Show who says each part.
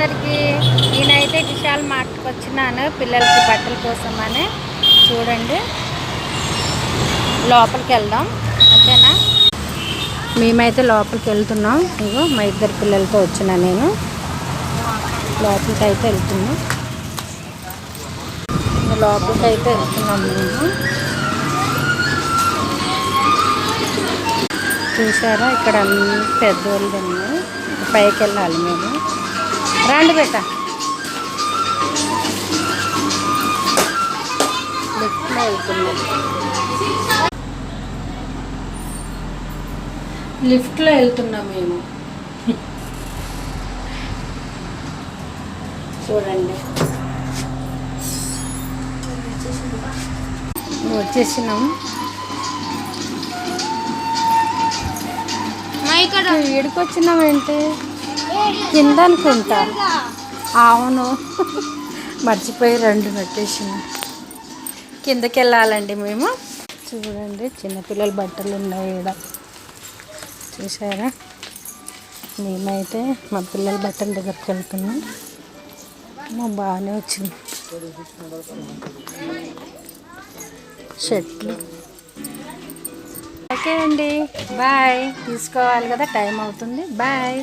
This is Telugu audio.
Speaker 1: అందరికీ. నేనైతే విశాల్ మార్ట్కి వచ్చినాను పిల్లలకి బట్టల కోసం అని. చూడండి, లోపలికి వెళ్దాం, ఓకేనా? మేమైతే లోపలికి వెళ్తున్నాం. ఇగో మా ఇద్దరు పిల్లలతో వచ్చినా నేను లోపలికి అయితే వెళ్తున్నాం. లోపలికి అయితే వెళ్తున్నాం మేము. చూసారా, ఇక్కడ అన్ని పెద్దోళ్ళు ఉన్నాయి. పైకి వెళ్ళాలి మేము. రండి బేట. లిఫ్ట్లో వెళ్తున్నాం. లిఫ్ట్లో వెళ్తున్నాం మేము. చూడండి, వచ్చేసినాం. వీడికి వచ్చినాం ఏంటి, కింద అనుకుంటా. అవును, మర్చిపోయి రెండు నట్టేసిన. కిందకి వెళ్ళాలండి మేము. చూడండి, చిన్నపిల్లల బట్టలు ఉన్నాయి ఇక్కడ. చూసారా, మేమైతే మా పిల్లల బట్టల దగ్గరికి వెళ్తున్నాం. బాగానే వచ్చింది షర్ట్లు. ఓకే అండి, బాయ్. తీసుకోవాలి కదా, టైం అవుతుంది. బాయ్.